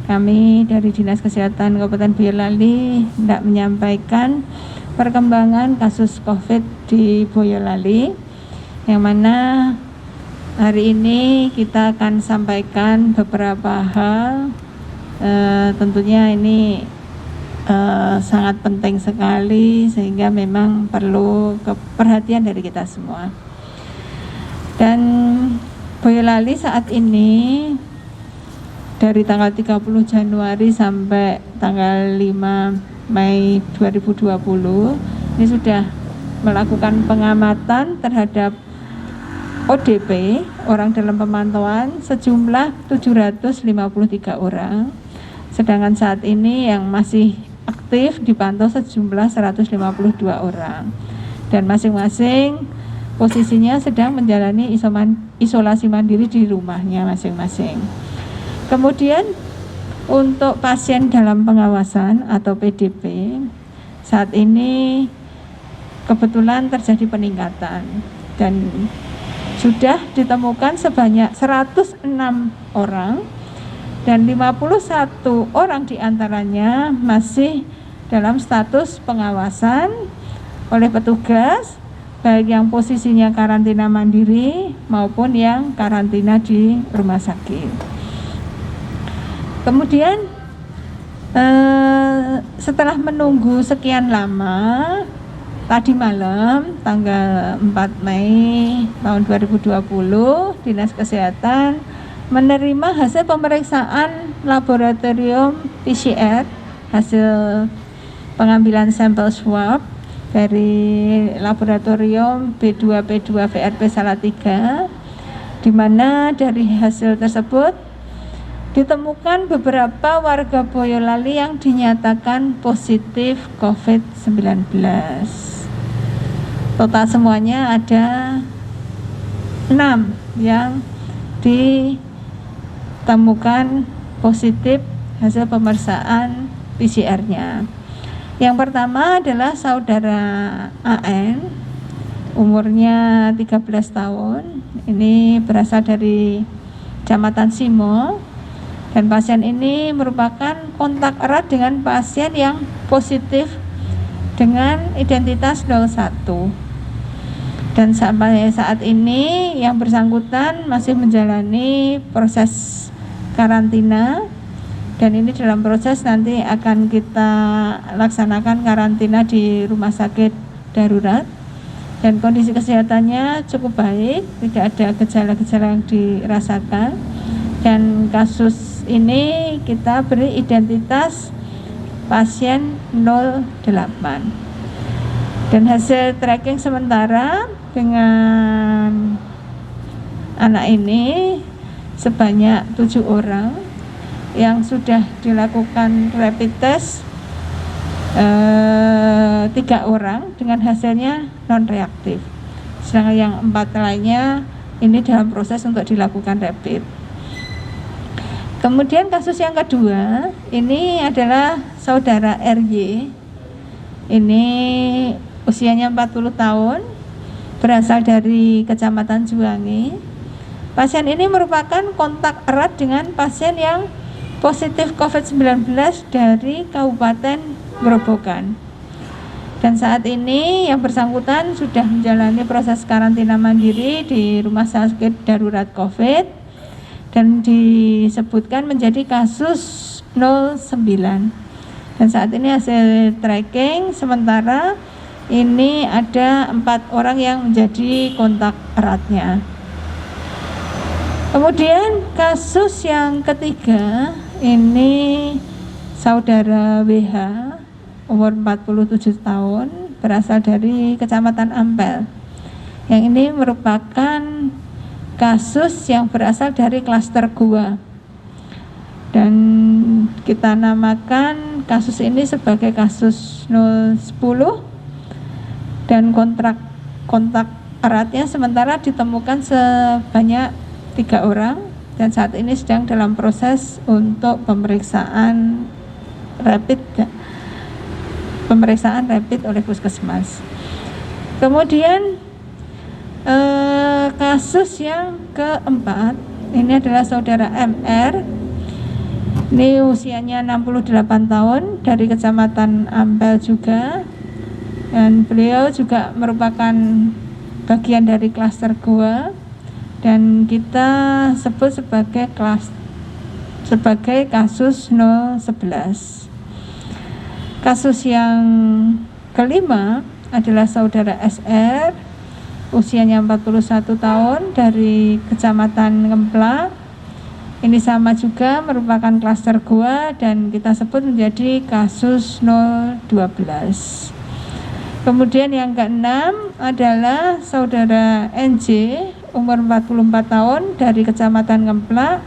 kami dari Dinas Kesehatan Kabupaten Boyolali hendak menyampaikan perkembangan kasus COVID di Boyolali, yang mana hari ini kita akan sampaikan beberapa hal. Tentunya ini sangat penting sekali, sehingga memang perlu perhatian dari kita semua. Dan Boyolali saat ini dari tanggal 30 Januari sampai tanggal 5 Mei 2020 ini sudah melakukan pengamatan terhadap ODP, orang dalam pemantauan, sejumlah 753 orang. Sedangkan saat ini yang masih aktif dipantau sejumlah 152 orang. Dan masing-masing posisinya sedang menjalani isolasi mandiri di rumahnya masing-masing. Kemudian untuk pasien dalam pengawasan atau PDP, saat ini kebetulan terjadi peningkatan dan sudah ditemukan sebanyak 106 orang dan 51 orang diantaranya masih dalam status pengawasan oleh petugas, baik yang posisinya karantina mandiri maupun yang karantina di rumah sakit. Kemudian setelah menunggu sekian lama, tadi malam tanggal 4 Mei tahun 2020 Dinas Kesehatan menerima hasil pemeriksaan laboratorium PCR, hasil pengambilan sampel swab dari laboratorium B2P2 VRP Salatiga, di mana dari hasil tersebut ditemukan beberapa warga Boyolali yang dinyatakan positif COVID-19. Total semuanya ada 6 yang ditemukan positif hasil pemeriksaan PCR-nya. Yang pertama adalah saudara AN, umurnya 13 tahun. Ini berasal dari Kecamatan Simo. Dan pasien ini merupakan kontak erat dengan pasien yang positif dengan identitas 01. Dan sampai saat ini yang bersangkutan masih menjalani proses karantina, dan ini dalam proses nanti akan kita laksanakan karantina di rumah sakit darurat. Dan kondisi kesehatannya cukup baik, tidak ada gejala-gejala yang dirasakan. Dan kasus ini kita beri identitas pasien 08. Dan hasil tracking sementara dengan anak ini sebanyak 7 orang yang sudah dilakukan rapid test, 3 orang dengan hasilnya non reaktif. Sedangkan yang 4 lainnya ini dalam proses untuk dilakukan rapid. Kemudian kasus yang kedua, ini adalah saudara RY. Ini usianya 40 tahun, berasal dari Kecamatan Juwangi. Pasien ini merupakan kontak erat dengan pasien yang positif COVID-19 dari Kabupaten Grobogan. Dan saat ini yang bersangkutan sudah menjalani proses karantina mandiri di Rumah Sakit Darurat COVID dan disebutkan menjadi kasus 09. Dan saat ini hasil tracking sementara ini ada 4 orang yang menjadi kontak eratnya. Kemudian kasus yang ketiga, ini saudara WH, umur 47 tahun, berasal dari Kecamatan Ampel. Yang ini merupakan kasus yang berasal dari klaster gua. Dan kita namakan kasus ini sebagai kasus 010, dan kontak eratnya sementara ditemukan sebanyak 3 orang, dan saat ini sedang dalam proses untuk pemeriksaan rapid oleh puskesmas. Kemudian kasus yang keempat, ini adalah saudara MR Ini usianya 68 tahun dari Kecamatan Ampel juga, dan beliau juga merupakan bagian dari klaster goa, dan kita sebut sebagai kasus 011. Kasus yang kelima adalah saudara SR, usianya 41 tahun dari Kecamatan Ngemplak. Ini sama juga merupakan klaster goa dan kita sebut menjadi kasus 012. Kemudian yang keenam adalah saudara NJ, umur 44 tahun dari Kecamatan Ngemplak.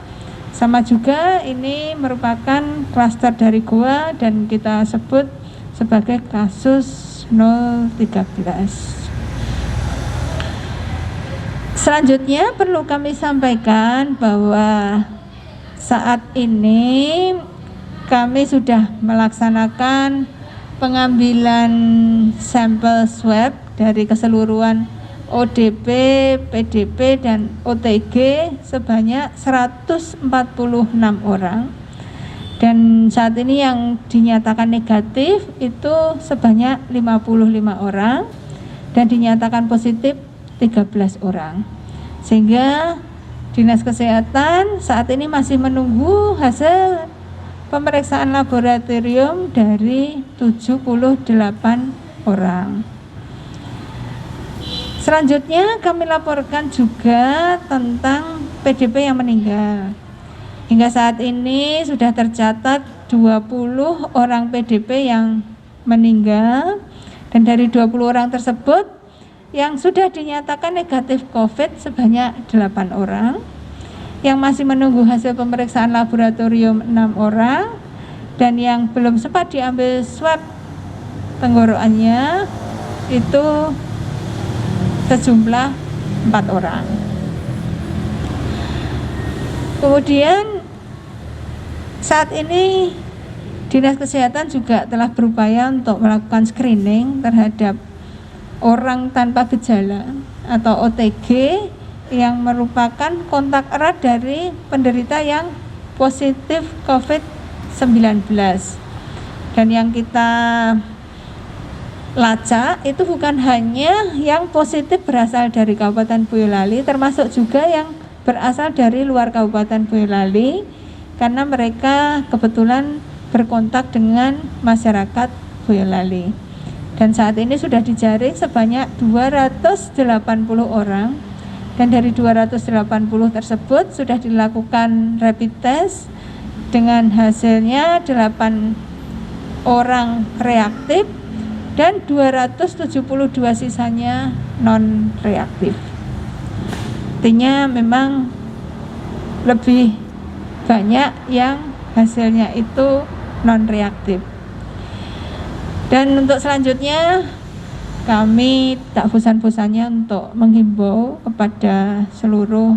Sama juga ini merupakan klaster dari goa dan kita sebut sebagai kasus 013. Selanjutnya perlu kami sampaikan bahwa saat ini kami sudah melaksanakan pengambilan sampel swab dari keseluruhan ODP, PDP, dan OTG sebanyak 146 orang. Dan saat ini yang dinyatakan negatif itu sebanyak 55 orang dan dinyatakan positif 13 orang. Sehingga Dinas Kesehatan saat ini masih menunggu hasil pemeriksaan laboratorium dari 78 orang. Selanjutnya kami laporkan juga tentang PDP yang meninggal. Hingga saat ini sudah tercatat 20 orang PDP yang meninggal, dan dari 20 orang tersebut yang sudah dinyatakan negatif COVID sebanyak 8 orang, yang masih menunggu hasil pemeriksaan laboratorium 6 orang, dan yang belum sempat diambil swab tenggorokannya itu sejumlah 4 orang. Kemudian saat ini Dinas Kesehatan juga telah berupaya untuk melakukan screening terhadap orang tanpa gejala atau OTG yang merupakan kontak erat dari penderita yang positif COVID-19. Dan yang kita lacak itu bukan hanya yang positif berasal dari Kabupaten Boyolali, termasuk juga yang berasal dari luar Kabupaten Boyolali, karena mereka kebetulan berkontak dengan masyarakat Boyolali. Dan saat ini sudah dijaring sebanyak 280 orang, dan dari 280 tersebut sudah dilakukan rapid test dengan hasilnya 8 orang reaktif dan 272 sisanya non reaktif. Artinya memang lebih banyak yang hasilnya itu non reaktif. Dan untuk selanjutnya kami tak bosan-bosannya untuk menghimbau kepada seluruh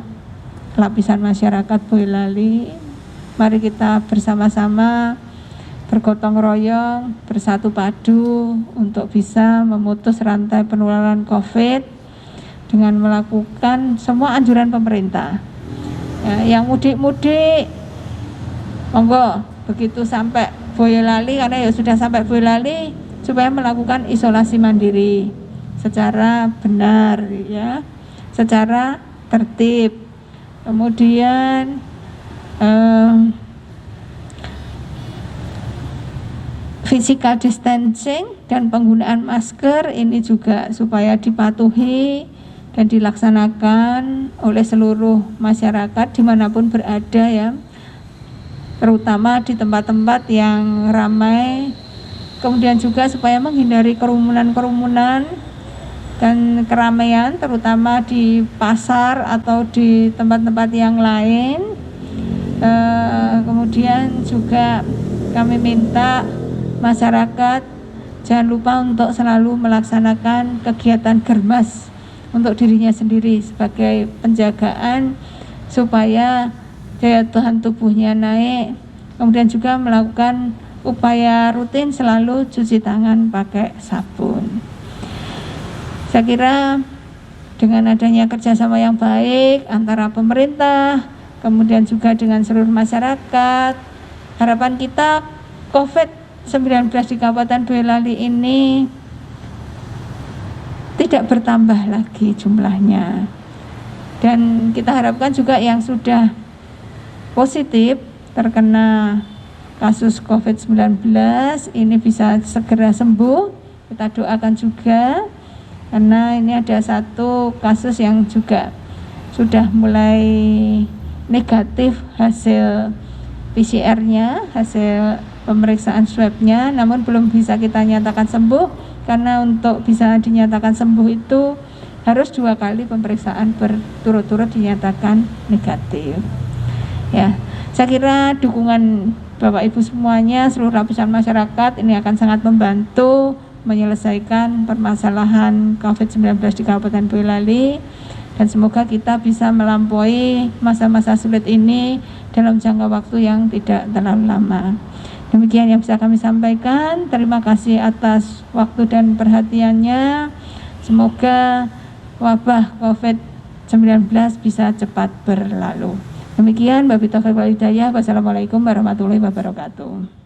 lapisan masyarakat Boyolali, mari kita bersama-sama bergotong royong, bersatu padu untuk bisa memutus rantai penularan COVID dengan melakukan semua anjuran pemerintah. Ya, yang mudik-mudik monggo begitu sampai Boyolali, karena ya sudah sampai Boyolali, supaya melakukan isolasi mandiri secara benar, ya, secara tertib. Kemudian physical distancing dan penggunaan masker ini juga supaya dipatuhi dan dilaksanakan oleh seluruh masyarakat dimanapun berada, ya, terutama di tempat-tempat yang ramai. Kemudian juga supaya menghindari kerumunan-kerumunan dan keramaian, terutama di pasar atau di tempat-tempat yang lain. Kemudian juga kami minta masyarakat jangan lupa untuk selalu melaksanakan kegiatan germas untuk dirinya sendiri sebagai penjagaan supaya daya tahan tubuhnya naik. Kemudian juga melakukan upaya rutin selalu cuci tangan pakai sabun. Saya kira dengan adanya kerjasama yang baik antara pemerintah, kemudian juga dengan seluruh masyarakat, harapan kita COVID-19 di Kabupaten Boyolali ini tidak bertambah lagi jumlahnya, dan kita harapkan juga yang sudah positif terkena kasus COVID-19 ini bisa segera sembuh. Kita doakan juga, karena ini ada satu kasus yang juga sudah mulai negatif hasil PCR-nya, hasil pemeriksaan swab-nya, namun belum bisa kita nyatakan sembuh, karena untuk bisa dinyatakan sembuh itu harus 2 kali pemeriksaan berturut-turut dinyatakan negatif. Ya, saya kira dukungan Bapak Ibu semuanya, seluruh lapisan masyarakat ini akan sangat membantu menyelesaikan permasalahan COVID-19 di Kabupaten Boyolali, dan semoga kita bisa melampaui masa-masa sulit ini dalam jangka waktu yang tidak terlalu lama. Demikian yang bisa kami sampaikan. Terima kasih atas waktu dan perhatiannya. Semoga wabah COVID-19 bisa cepat berlalu. Demikian, Wabillahi taufiq wal hidayah. Wassalamualaikum warahmatullahi wabarakatuh.